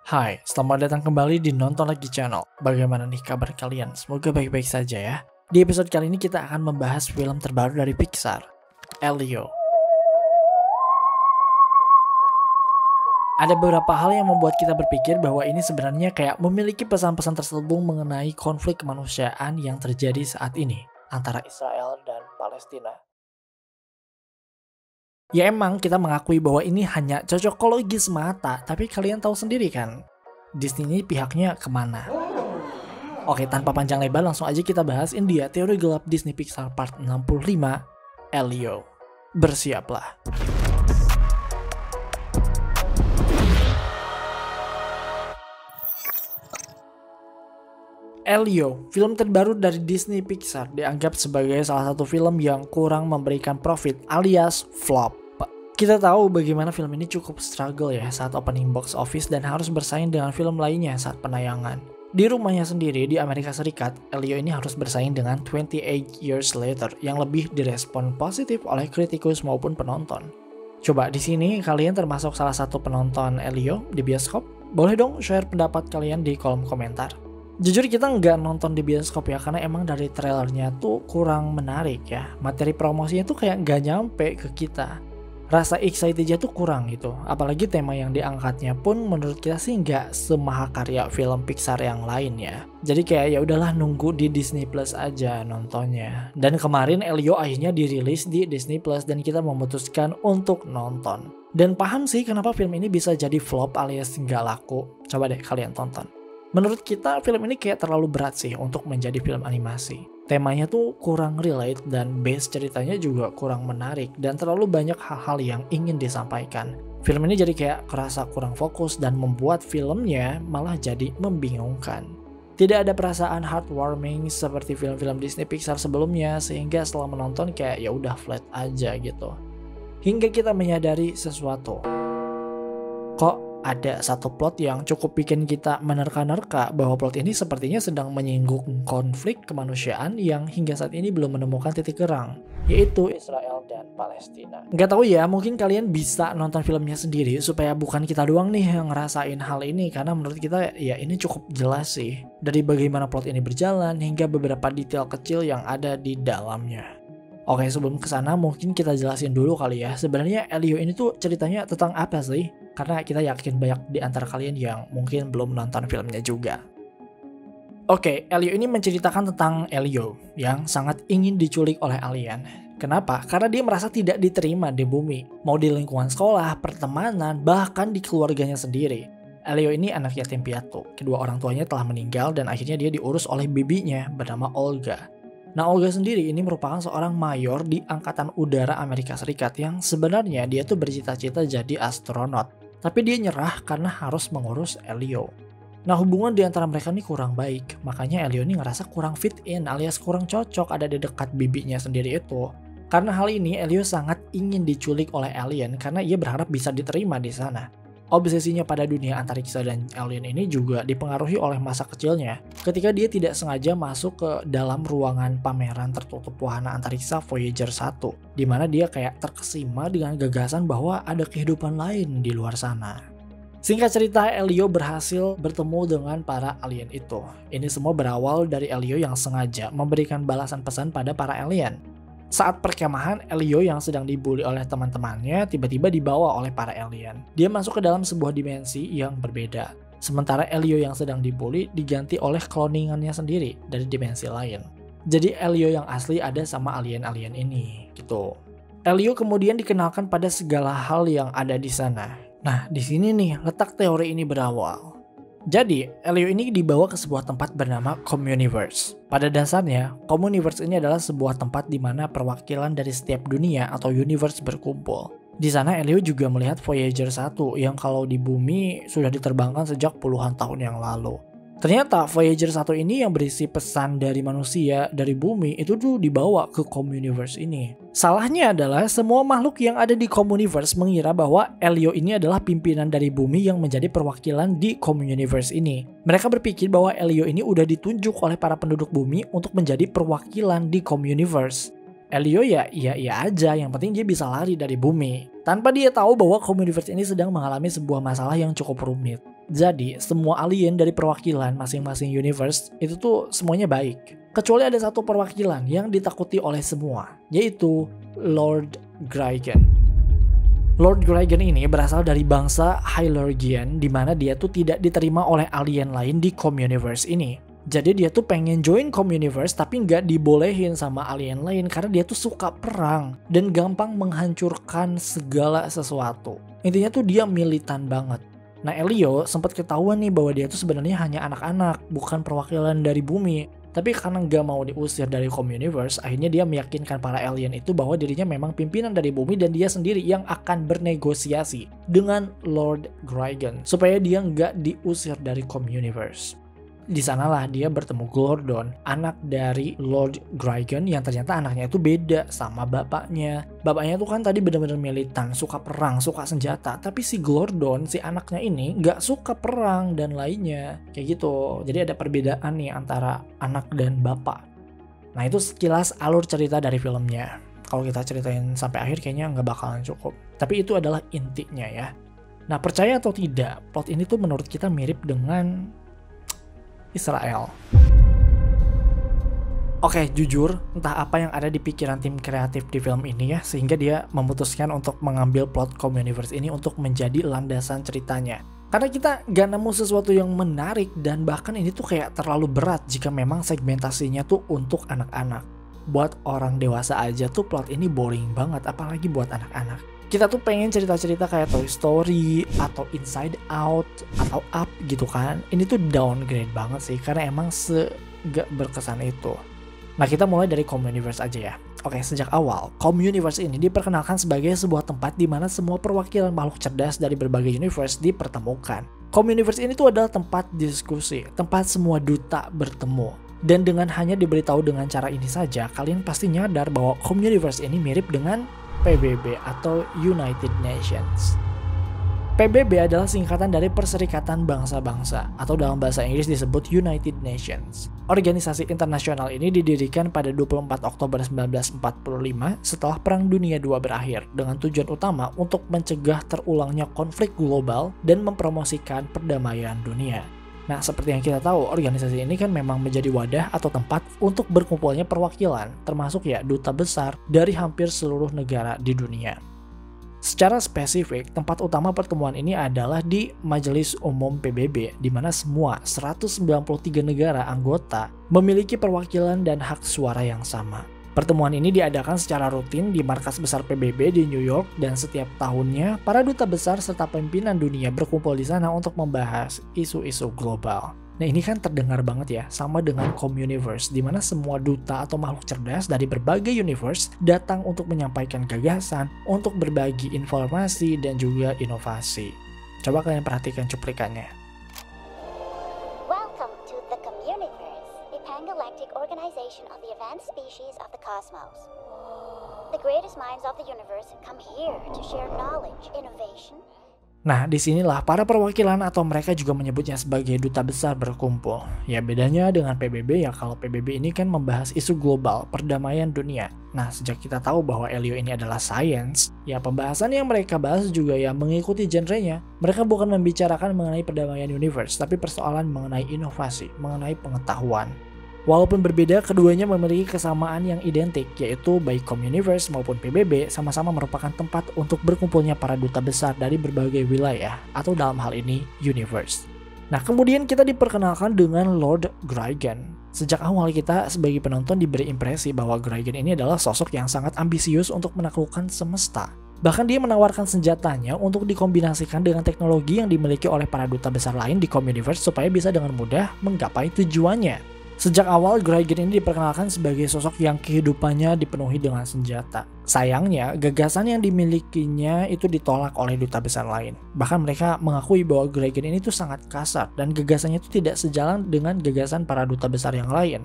Hai, selamat datang kembali di Nonton Lagi Channel. Bagaimana nih kabar kalian? Semoga baik-baik saja ya. Di episode kali ini kita akan membahas film terbaru dari Pixar, Elio. Ada beberapa hal yang membuat kita berpikir bahwa ini sebenarnya kayak memiliki pesan-pesan terselubung mengenai konflik kemanusiaan yang terjadi saat ini antara Israel dan Palestina. Ya emang kita mengakui bahwa ini hanya cocokologi semata, tapi kalian tahu sendiri kan, Disney ini pihaknya kemana? Oke, tanpa panjang lebar langsung aja kita bahas India Teori Gelap Disney Pixar Part 65, Elio. Bersiaplah. Elio, film terbaru dari Disney Pixar, dianggap sebagai salah satu film yang kurang memberikan profit alias flop. Kita tahu bagaimana film ini cukup struggle ya saat opening box office dan harus bersaing dengan film lainnya saat penayangan. Di rumahnya sendiri di Amerika Serikat, Elio ini harus bersaing dengan 28 Years Later yang lebih direspon positif oleh kritikus maupun penonton. Coba di sini kalian termasuk salah satu penonton Elio di bioskop? Boleh dong share pendapat kalian di kolom komentar. Jujur kita nggak nonton di bioskop ya, karena emang dari trailernya tuh kurang menarik ya. Materi promosinya tuh kayak nggak nyampe ke kita. Rasa excitednya tuh kurang gitu. Apalagi tema yang diangkatnya pun menurut kita sih nggak semahakarya film Pixar yang lain ya. Jadi kayak ya udahlah nunggu di Disney Plus aja nontonnya. Dan kemarin Elio akhirnya dirilis di Disney Plus dan kita memutuskan untuk nonton. Dan paham sih kenapa film ini bisa jadi flop alias nggak laku. Coba deh kalian tonton. Menurut kita film ini kayak terlalu berat sih untuk menjadi film animasi. Temanya tuh kurang relate dan base ceritanya juga kurang menarik dan terlalu banyak hal-hal yang ingin disampaikan. Film ini jadi kayak kerasa kurang fokus dan membuat filmnya malah jadi membingungkan. Tidak ada perasaan heartwarming seperti film-film Disney Pixar sebelumnya, sehingga setelah menonton kayak ya udah flat aja gitu. Hingga kita menyadari sesuatu. Kok ada satu plot yang cukup bikin kita menerka-nerka bahwa plot ini sepertinya sedang menyinggung konflik kemanusiaan yang hingga saat ini belum menemukan titik terang, yaitu Israel dan Palestina. Nggak tahu ya, mungkin kalian bisa nonton filmnya sendiri supaya bukan kita doang nih yang ngerasain hal ini, karena menurut kita ya ini cukup jelas sih dari bagaimana plot ini berjalan hingga beberapa detail kecil yang ada di dalamnya. Oke, sebelum kesana mungkin kita jelasin dulu kali ya, sebenarnya Elio ini tuh ceritanya tentang apa sih? Karena kita yakin banyak di antara kalian yang mungkin belum nonton filmnya juga. Oke, Elio ini menceritakan tentang Elio yang sangat ingin diculik oleh alien. Kenapa? Karena dia merasa tidak diterima di bumi, mau di lingkungan sekolah, pertemanan, bahkan di keluarganya sendiri. Elio ini anak yatim piatu, kedua orang tuanya telah meninggal dan akhirnya dia diurus oleh bibinya bernama Olga. Nah, Olga sendiri ini merupakan seorang mayor di Angkatan Udara Amerika Serikat yang sebenarnya dia tuh bercita-cita jadi astronot. Tapi dia nyerah karena harus mengurus Elio. Nah, hubungan di antara mereka ini kurang baik. Makanya Elio ini ngerasa kurang fit in alias kurang cocok ada di dekat bibinya sendiri itu. Karena hal ini, Elio sangat ingin diculik oleh alien karena ia berharap bisa diterima di sana. Obsesinya pada dunia antariksa dan alien ini juga dipengaruhi oleh masa kecilnya ketika dia tidak sengaja masuk ke dalam ruangan pameran tertutup wahana antariksa Voyager 1, di mana dia kayak terkesima dengan gagasan bahwa ada kehidupan lain di luar sana. Singkat cerita, Elio berhasil bertemu dengan para alien itu. Ini semua berawal dari Elio yang sengaja memberikan balasan pesan pada para alien. Saat perkemahan, Elio yang sedang dibully oleh teman-temannya tiba-tiba dibawa oleh para alien. Dia masuk ke dalam sebuah dimensi yang berbeda. Sementara Elio yang sedang dibully diganti oleh cloningannya sendiri dari dimensi lain. Jadi Elio yang asli ada sama alien-alien ini, gitu. Elio kemudian dikenalkan pada segala hal yang ada di sana. Nah, di sini nih letak teori ini berawal. Jadi, Elio ini dibawa ke sebuah tempat bernama Communiverse. Pada dasarnya, Communiverse ini adalah sebuah tempat di mana perwakilan dari setiap dunia atau universe berkumpul. Di sana Elio juga melihat Voyager 1 yang kalau di bumi sudah diterbangkan sejak puluhan tahun yang lalu. Ternyata Voyager 1 ini yang berisi pesan dari manusia dari bumi itu tuh dibawa ke Communiverse ini. Salahnya adalah semua makhluk yang ada di Communiverse mengira bahwa Elio ini adalah pimpinan dari bumi yang menjadi perwakilan di Communiverse ini. Mereka berpikir bahwa Elio ini udah ditunjuk oleh para penduduk bumi untuk menjadi perwakilan di Communiverse. Elio ya iya aja, yang penting dia bisa lari dari bumi. Tanpa dia tahu bahwa Communiverse ini sedang mengalami sebuah masalah yang cukup rumit. Jadi semua alien dari perwakilan masing-masing universe itu tuh semuanya baik. Kecuali ada satu perwakilan yang ditakuti oleh semua, yaitu Lord Graigan. Lord Graigan ini berasal dari bangsa Hylargian, di mana dia tuh tidak diterima oleh alien lain di Communiverse ini. Jadi dia tuh pengen join Communiverse tapi nggak dibolehin sama alien lain karena dia tuh suka perang dan gampang menghancurkan segala sesuatu. Intinya tuh dia militan banget. Nah, Elio sempat ketahuan nih bahwa dia tuh sebenarnya hanya anak-anak, bukan perwakilan dari bumi. Tapi karena nggak mau diusir dari Communiverse, akhirnya dia meyakinkan para alien itu bahwa dirinya memang pimpinan dari bumi dan dia sendiri yang akan bernegosiasi dengan Lord Graigan supaya dia nggak diusir dari Communiverse. Di sanalah dia bertemu Glordon, anak dari Lord Graigan yang ternyata anaknya itu beda sama bapaknya. Bapaknya tuh kan tadi benar-benar militan, suka perang, suka senjata. Tapi si Glordon, si anaknya ini nggak suka perang dan lainnya. Kayak gitu. Jadi ada perbedaan nih antara anak dan bapak. Nah itu sekilas alur cerita dari filmnya. Kalau kita ceritain sampai akhir kayaknya nggak bakalan cukup. Tapi itu adalah intinya ya. Nah percaya atau tidak, plot ini tuh menurut kita mirip dengan Israel. Oke, jujur, entah apa yang ada di pikiran tim kreatif di film ini ya, sehingga dia memutuskan untuk mengambil plot Communiverse ini untuk menjadi landasan ceritanya. Karena kita gak nemu sesuatu yang menarik dan bahkan ini tuh kayak terlalu berat jika memang segmentasinya tuh untuk anak-anak. Buat orang dewasa aja tuh plot ini boring banget, apalagi buat anak-anak. Kita tuh pengen cerita-cerita kayak Toy Story atau Inside Out atau Up gitu kan. Ini tuh downgrade banget sih karena emang gak berkesan itu. Nah kita mulai dari Communiverse aja ya. Oke, sejak awal Communiverse ini diperkenalkan sebagai sebuah tempat di mana semua perwakilan makhluk cerdas dari berbagai universe dipertemukan. Communiverse ini tuh adalah tempat diskusi, tempat semua duta bertemu. Dan dengan hanya diberitahu dengan cara ini saja, kalian pasti nyadar bahwa Communiverse ini mirip dengan PBB atau United Nations. PBB adalah singkatan dari Perserikatan Bangsa-Bangsa atau dalam bahasa Inggris disebut United Nations. Organisasi internasional ini didirikan pada 24 Oktober 1945 setelah Perang Dunia II berakhir dengan tujuan utama untuk mencegah terulangnya konflik global dan mempromosikan perdamaian dunia. Nah, seperti yang kita tahu, organisasi ini kan memang menjadi wadah atau tempat untuk berkumpulnya perwakilan, termasuk ya duta besar dari hampir seluruh negara di dunia. Secara spesifik, tempat utama pertemuan ini adalah di Majelis Umum PBB, di mana semua 193 negara anggota memiliki perwakilan dan hak suara yang sama. Pertemuan ini diadakan secara rutin di markas besar PBB di New York dan setiap tahunnya para duta besar serta pimpinan dunia berkumpul di sana untuk membahas isu-isu global. Nah ini kan terdengar banget ya, sama dengan Communiverse di mana semua duta atau makhluk cerdas dari berbagai universe datang untuk menyampaikan gagasan, untuk berbagi informasi dan juga inovasi. Coba kalian perhatikan cuplikannya. Welcome to the Communiverse, a pan-galactic organization of the advanced species of the cosmos. The greatest minds of the universe come here to share knowledge, innovation. Nah, disinilah para perwakilan atau mereka juga menyebutnya sebagai duta besar berkumpul. Ya bedanya dengan PBB ya kalau PBB ini kan membahas isu global, perdamaian dunia. Nah, sejak kita tahu bahwa Elio ini adalah science, ya pembahasan yang mereka bahas juga ya mengikuti genrenya. Mereka bukan membicarakan mengenai perdamaian universe, tapi persoalan mengenai inovasi, mengenai pengetahuan. Walaupun berbeda, keduanya memiliki kesamaan yang identik, yaitu baik Communiverse maupun PBB sama-sama merupakan tempat untuk berkumpulnya para duta besar dari berbagai wilayah, atau dalam hal ini, universe. Nah, kemudian kita diperkenalkan dengan Lord Graigan. Sejak awal kita sebagai penonton diberi impresi bahwa Graigan ini adalah sosok yang sangat ambisius untuk menaklukkan semesta. Bahkan dia menawarkan senjatanya untuk dikombinasikan dengan teknologi yang dimiliki oleh para duta besar lain di Communiverse supaya bisa dengan mudah menggapai tujuannya. Sejak awal, Graigan ini diperkenalkan sebagai sosok yang kehidupannya dipenuhi dengan senjata. Sayangnya, gagasan yang dimilikinya itu ditolak oleh duta besar lain. Bahkan mereka mengakui bahwa Graigan ini tuh sangat kasar dan gagasannya itu tidak sejalan dengan gagasan para duta besar yang lain.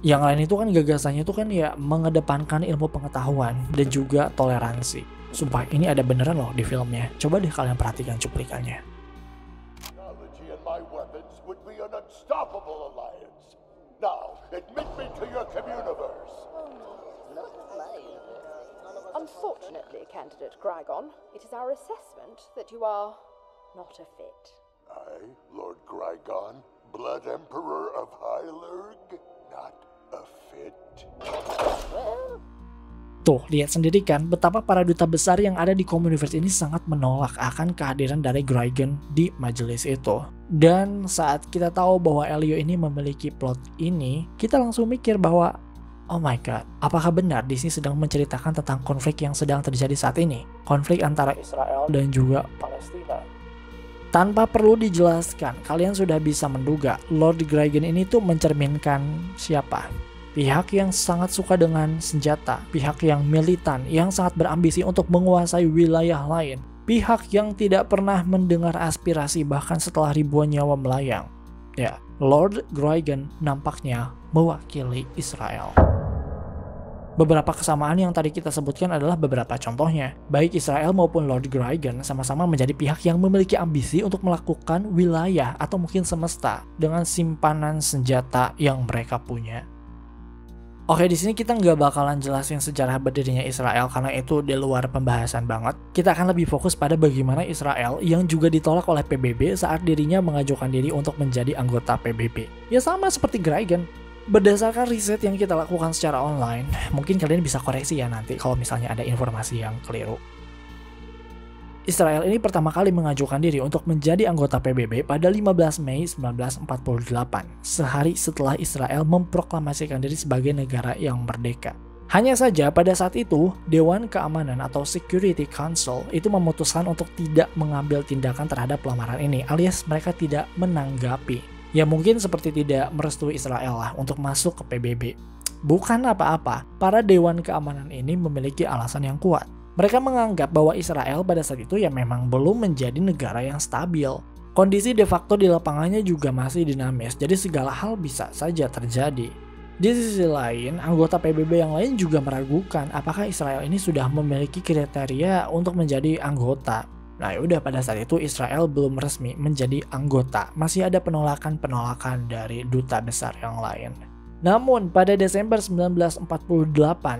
Yang lain itu kan gagasannya itu kan ya mengedepankan ilmu pengetahuan dan juga toleransi. Sumpah ini ada beneran loh di filmnya. Coba deh kalian perhatikan cuplikannya. Technology and my weapons would be an unstoppable alliance. Now, admit me to your Communiverse. Unfortunately, candidate Graigan, it is our assessment that you are not a fit. I, Lord Grygon, Blood Emperor of Hylurg, not a fit. Tuh, lihat sendiri kan betapa para duta besar yang ada di Communiverse ini sangat menolak akan kehadiran dari Grygon di majelis itu. Dan saat kita tahu bahwa Elio ini memiliki plot ini, kita langsung mikir bahwa oh my god, apakah benar Disney sedang menceritakan tentang konflik yang sedang terjadi saat ini? Konflik antara Israel dan juga Palestina. Tanpa perlu dijelaskan, kalian sudah bisa menduga Lord Grygon ini tuh mencerminkan siapa? Pihak yang sangat suka dengan senjata, pihak yang militan, yang sangat berambisi untuk menguasai wilayah lain, pihak yang tidak pernah mendengar aspirasi bahkan setelah ribuan nyawa melayang. Ya, Lord Grygon nampaknya mewakili Israel. Beberapa kesamaan yang tadi kita sebutkan adalah beberapa contohnya. Baik Israel maupun Lord Grygon sama-sama menjadi pihak yang memiliki ambisi untuk melakukan wilayah atau mungkin semesta dengan simpanan senjata yang mereka punya. Oke, di sini kita nggak bakalan jelasin sejarah berdirinya Israel karena itu di luar pembahasan banget. Kita akan lebih fokus pada bagaimana Israel yang juga ditolak oleh PBB saat dirinya mengajukan diri untuk menjadi anggota PBB. Ya sama seperti Grygon. Berdasarkan riset yang kita lakukan secara online, mungkin kalian bisa koreksi ya nanti kalau misalnya ada informasi yang keliru. Israel ini pertama kali mengajukan diri untuk menjadi anggota PBB pada 15 Mei 1948, sehari setelah Israel memproklamasikan diri sebagai negara yang merdeka. Hanya saja pada saat itu, Dewan Keamanan atau Security Council itu memutuskan untuk tidak mengambil tindakan terhadap lamaran ini, alias mereka tidak menanggapi. Ya mungkin seperti tidak merestui Israel lah untuk masuk ke PBB. Bukan apa-apa, para Dewan Keamanan ini memiliki alasan yang kuat. Mereka menganggap bahwa Israel pada saat itu ya memang belum menjadi negara yang stabil. Kondisi de facto di lapangannya juga masih dinamis, jadi segala hal bisa saja terjadi. Di sisi lain, anggota PBB yang lain juga meragukan apakah Israel ini sudah memiliki kriteria untuk menjadi anggota. Nah yaudah, pada saat itu Israel belum resmi menjadi anggota, masih ada penolakan-penolakan dari duta besar yang lain. Namun pada Desember 1948,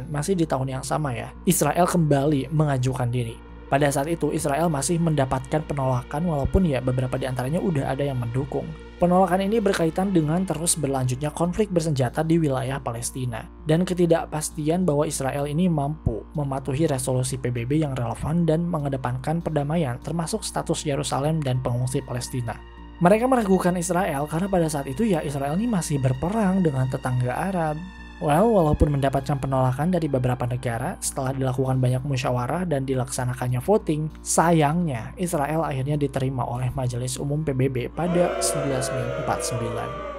masih di tahun yang sama ya, Israel kembali mengajukan diri. Pada saat itu Israel masih mendapatkan penolakan walaupun ya beberapa di antaranya udah ada yang mendukung. Penolakan ini berkaitan dengan terus berlanjutnya konflik bersenjata di wilayah Palestina dan ketidakpastian bahwa Israel ini mampu mematuhi resolusi PBB yang relevan dan mengedepankan perdamaian termasuk status Yerusalem dan pengungsi Palestina. Mereka meragukan Israel karena pada saat itu ya Israel ini masih berperang dengan tetangga Arab. Well, walaupun mendapatkan penolakan dari beberapa negara setelah dilakukan banyak musyawarah dan dilaksanakannya voting, sayangnya Israel akhirnya diterima oleh Majelis Umum PBB pada 11 Mei 1949.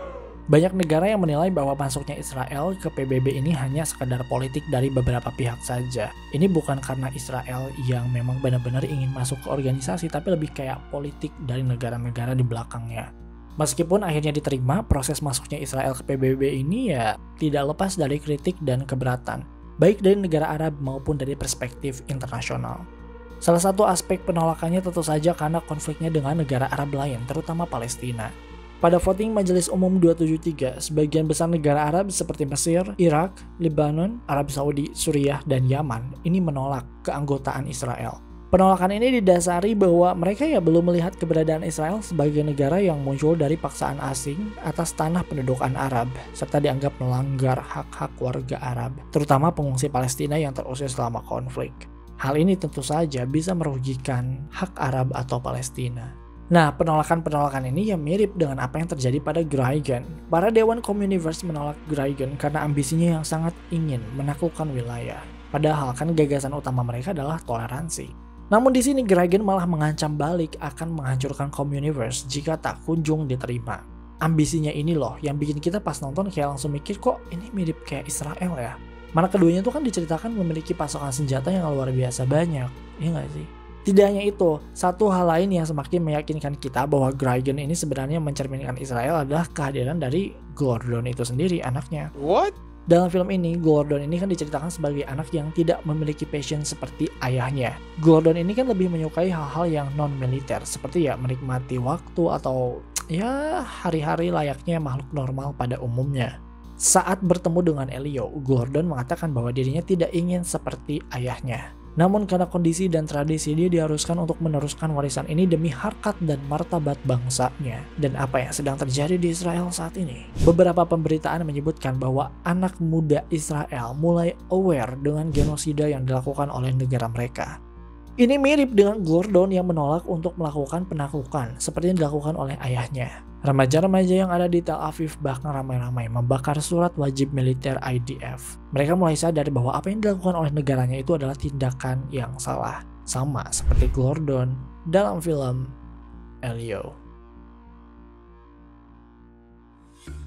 Banyak negara yang menilai bahwa masuknya Israel ke PBB ini hanya sekadar politik dari beberapa pihak saja. Ini bukan karena Israel yang memang benar-benar ingin masuk ke organisasi, tapi lebih kayak politik dari negara-negara di belakangnya. Meskipun akhirnya diterima, proses masuknya Israel ke PBB ini ya tidak lepas dari kritik dan keberatan, baik dari negara Arab maupun dari perspektif internasional. Salah satu aspek penolakannya tentu saja karena konfliknya dengan negara Arab lain, terutama Palestina. Pada voting Majelis Umum 273, sebagian besar negara Arab seperti Mesir, Irak, Lebanon, Arab Saudi, Suriah, dan Yaman ini menolak keanggotaan Israel. Penolakan ini didasari bahwa mereka ya belum melihat keberadaan Israel sebagai negara yang muncul dari paksaan asing atas tanah pendudukan Arab, serta dianggap melanggar hak-hak warga Arab, terutama pengungsi Palestina yang terusir selama konflik. Hal ini tentu saja bisa merugikan hak Arab atau Palestina. Nah, penolakan-penolakan ini ya mirip dengan apa yang terjadi pada Grygon. Para Dewan Communiverse menolak Grygon karena ambisinya yang sangat ingin menaklukkan wilayah. Padahal kan gagasan utama mereka adalah toleransi. Namun di sini Grygon malah mengancam balik akan menghancurkan Communiverse jika tak kunjung diterima. Ambisinya ini loh yang bikin kita pas nonton kayak langsung mikir kok ini mirip kayak Israel ya. Mana keduanya tuh kan diceritakan memiliki pasokan senjata yang luar biasa banyak, iya nggak sih? Tidak hanya itu, satu hal lain yang semakin meyakinkan kita bahwa Grygon ini sebenarnya mencerminkan Israel adalah kehadiran dari Gordon itu sendiri, anaknya. What? Dalam film ini, Gordon ini kan diceritakan sebagai anak yang tidak memiliki passion seperti ayahnya. Gordon ini kan lebih menyukai hal-hal yang non-militer, seperti ya menikmati waktu atau ya hari-hari layaknya makhluk normal pada umumnya. Saat bertemu dengan Elio, Gordon mengatakan bahwa dirinya tidak ingin seperti ayahnya. Namun karena kondisi dan tradisi, dia diharuskan untuk meneruskan warisan ini demi harkat dan martabat bangsanya. Dan apa yang sedang terjadi di Israel saat ini? Beberapa pemberitaan menyebutkan bahwa anak muda Israel mulai aware dengan genosida yang dilakukan oleh negara mereka. Ini mirip dengan Gordon yang menolak untuk melakukan penaklukan seperti yang dilakukan oleh ayahnya. Remaja-remaja yang ada di Tel Aviv bahkan ramai-ramai membakar surat wajib militer IDF. Mereka mulai sadar bahwa apa yang dilakukan oleh negaranya itu adalah tindakan yang salah. Sama seperti Gordon dalam film Elio.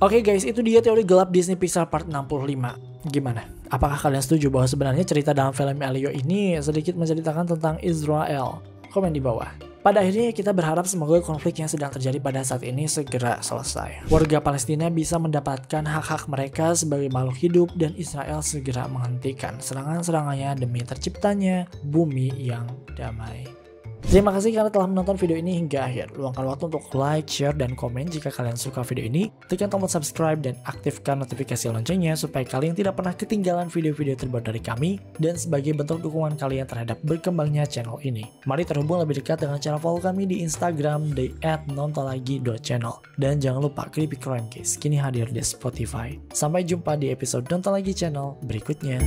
Oke guys, itu dia teori gelap Disney Pixar part 65. Gimana? Apakah kalian setuju bahwa sebenarnya cerita dalam film Elio ini sedikit menceritakan tentang Israel? Komen di bawah. Pada akhirnya kita berharap semoga konflik yang sedang terjadi pada saat ini segera selesai. Warga Palestina bisa mendapatkan hak-hak mereka sebagai makhluk hidup dan Israel segera menghentikan serangan-serangannya demi terciptanya bumi yang damai. Terima kasih karena telah menonton video ini hingga akhir. Luangkan waktu untuk like, share, dan komen jika kalian suka video ini. Tekan tombol subscribe dan aktifkan notifikasi loncengnya supaya kalian tidak pernah ketinggalan video-video terbaru dari kami. Dan sebagai bentuk dukungan kalian terhadap berkembangnya channel ini, mari terhubung lebih dekat dengan cara follow kami di Instagram di @nontonlagi.channel. Dan jangan lupa Creepy Crime Case kini hadir di Spotify. Sampai jumpa di episode Nonton Lagi channel berikutnya.